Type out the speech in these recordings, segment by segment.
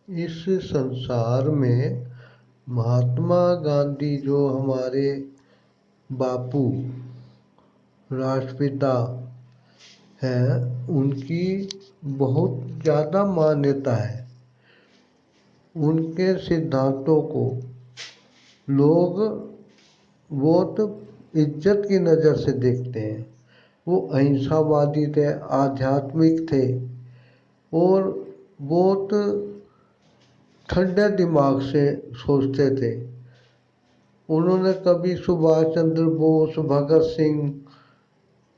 इस संसार में महात्मा गांधी जो हमारे बापू राष्ट्रपिता हैं, उनकी बहुत ज़्यादा मान्यता है। उनके सिद्धांतों को लोग बहुत इज्जत की नज़र से देखते हैं। वो अहिंसावादी थे, आध्यात्मिक थे और बहुत ठंडे दिमाग से सोचते थे। उन्होंने कभी सुभाष चंद्र बोस, भगत सिंह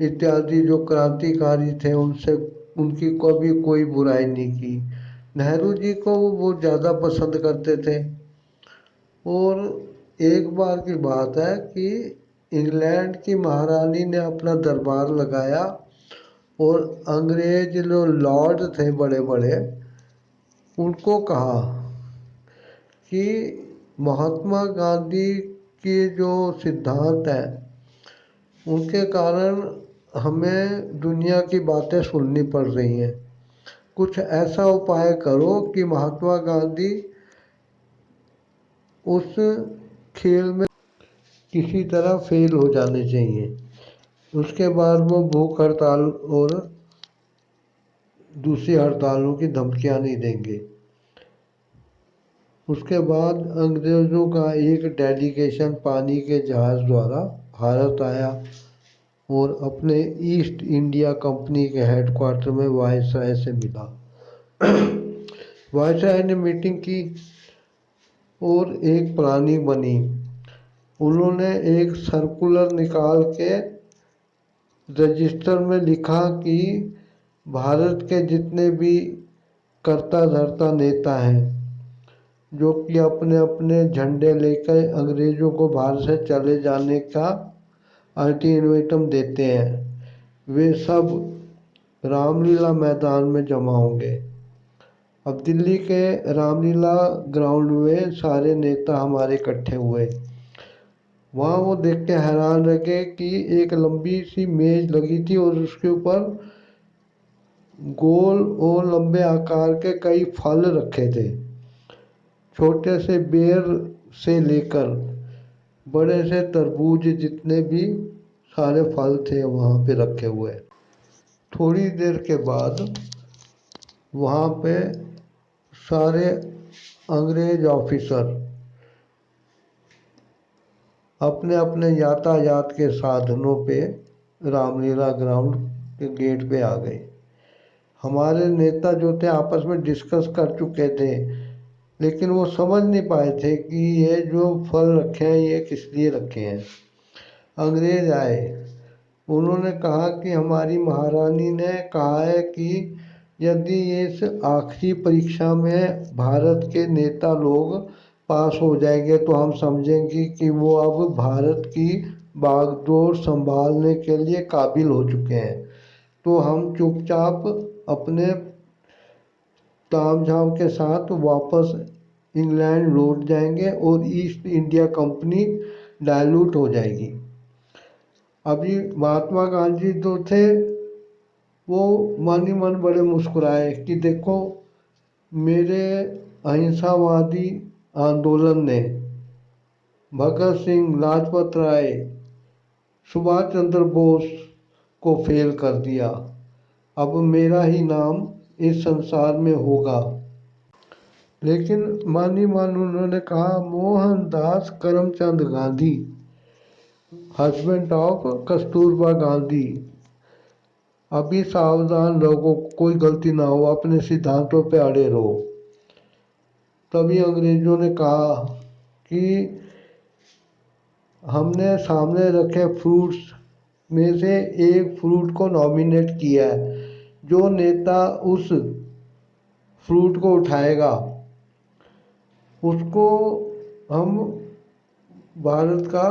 इत्यादि जो क्रांतिकारी थे उनसे उनकी कभी कोई बुराई नहीं की। नेहरू जी को वो ज़्यादा पसंद करते थे। और एक बार की बात है कि इंग्लैंड की महारानी ने अपना दरबार लगाया और अंग्रेज जो लॉर्ड थे बड़े बड़े, उनको कहा कि महात्मा गांधी के जो सिद्धांत हैं उनके कारण हमें दुनिया की बातें सुननी पड़ रही हैं। कुछ ऐसा उपाय करो कि महात्मा गांधी उस खेल में किसी तरह फेल हो जाने चाहिए। उसके बाद वो भूख हड़ताल और दूसरी हड़तालों की धमकियां नहीं देंगे। उसके बाद अंग्रेज़ों का एक डेलीगेशन पानी के जहाज़ द्वारा भारत आया और अपने ईस्ट इंडिया कंपनी के हेडक्वार्टर में वायसराय से मिला। वायसराय ने मीटिंग की और एक प्लानिंग बनी। उन्होंने एक सर्कुलर निकाल के रजिस्टर में लिखा कि भारत के जितने भी कर्ता धर्ता नेता हैं जो कि अपने अपने झंडे लेकर अंग्रेज़ों को भारत से चले जाने का अल्टीमेटम देते हैं, वे सब रामलीला मैदान में जमा होंगे। अब दिल्ली के रामलीला ग्राउंड में सारे नेता हमारे इकट्ठे हुए। वहाँ वो देख के हैरान रह गए कि एक लंबी सी मेज लगी थी और उसके ऊपर गोल और लंबे आकार के कई फल रखे थे। छोटे से बेर से लेकर बड़े से तरबूज जितने भी सारे फल थे वहाँ पे रखे हुए। थोड़ी देर के बाद वहाँ पे सारे अंग्रेज ऑफिसर अपने अपने यातायात के साधनों पे रामलीला ग्राउंड के गेट पे आ गए। हमारे नेता जो थे आपस में डिस्कस कर चुके थे, लेकिन वो समझ नहीं पाए थे कि ये जो फल रखे हैं ये किस लिए रखे हैं। अंग्रेज आए, उन्होंने कहा कि हमारी महारानी ने कहा है कि यदि इस आखिरी परीक्षा में भारत के नेता लोग पास हो जाएंगे तो हम समझेंगे कि वो अब भारत की बागडोर संभालने के लिए काबिल हो चुके हैं। तो हम चुपचाप अपने तामझाम के साथ वापस इंग्लैंड लौट जाएंगे और ईस्ट इंडिया कंपनी डायलूट हो जाएगी। अभी महात्मा गांधी जो थे वो मन ही मन बड़े मुस्कुराए कि देखो, मेरे अहिंसावादी आंदोलन ने भगत सिंह, लाजपत राय, सुभाष चंद्र बोस को फेल कर दिया। अब मेरा ही नाम इस संसार में होगा। लेकिन मन ही मन उन्होंने कहा, मोहनदास करमचंद गांधी, हस्बैंड ऑफ कस्तूरबा गांधी, अभी सावधान रहो, कोई गलती ना हो, अपने सिद्धांतों पे अड़े रहो। तभी अंग्रेजों ने कहा कि हमने सामने रखे फ्रूट्स में से एक फ्रूट को नॉमिनेट किया है। जो नेता उस फ्रूट को उठाएगा उसको हम भारत का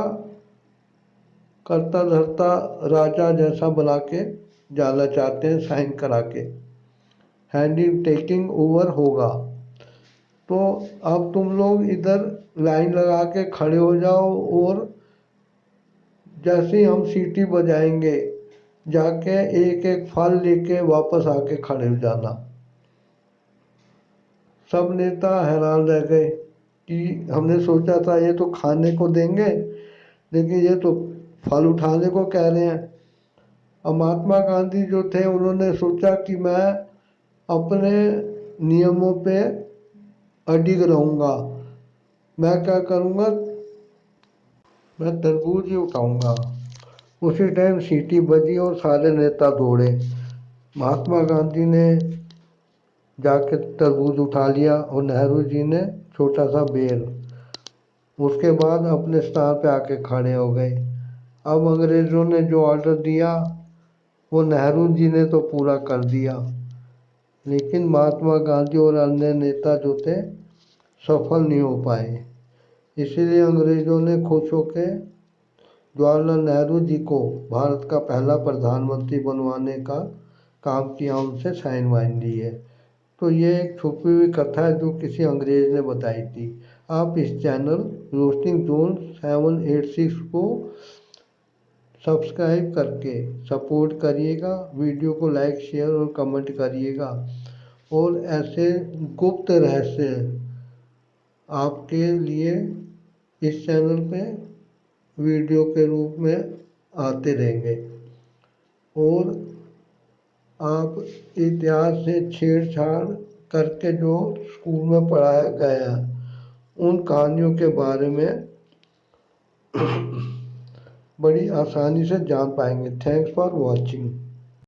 करता धरता राजा जैसा बना के जाना चाहते हैं, साइन करा के हैंडिंग टेकिंग ओवर होगा। तो अब तुम लोग इधर लाइन लगा के खड़े हो जाओ और जैसे ही हम सीटी बजाएंगे जाके एक एक फल लेके वापस आके खड़े हो जाना। सब नेता हैरान रह गए कि हमने सोचा था ये तो खाने को देंगे, लेकिन ये तो फल उठाने को कह रहे हैं। अब महात्मा गांधी जो थे उन्होंने सोचा कि मैं अपने नियमों पे अडिग रहूंगा। मैं क्या करूंगा, मैं तरबूज ही उठाऊंगा। उसी टाइम सीटी बजी और सारे नेता दौड़े। महात्मा गांधी ने जाके तरबूज उठा लिया और नेहरू जी ने छोटा सा बेर। उसके बाद अपने स्थान पे आके खड़े हो गए। अब अंग्रेज़ों ने जो ऑर्डर दिया वो नेहरू जी ने तो पूरा कर दिया, लेकिन महात्मा गांधी और अन्य नेता जो थे सफल नहीं हो पाए। इसीलिए अंग्रेज़ों ने खुश होकर जवाहरलाल नेहरू जी को भारत का पहला प्रधानमंत्री बनवाने का काम किया, उनसे साइन वाइन लिए। तो ये एक छुपी हुई कथा है जो किसी अंग्रेज ने बताई थी। आप इस चैनल रोस्टिंग जोन 786 को सब्सक्राइब करके सपोर्ट करिएगा, वीडियो को लाइक शेयर और कमेंट करिएगा, और ऐसे गुप्त रहस्य आपके लिए इस चैनल पे वीडियो के रूप में आते रहेंगे। और आप इतिहास से छेड़छाड़ करके जो स्कूल में पढ़ाया गया है उन कहानियों के बारे में बड़ी आसानी से जान पाएंगे। Thanks for watching.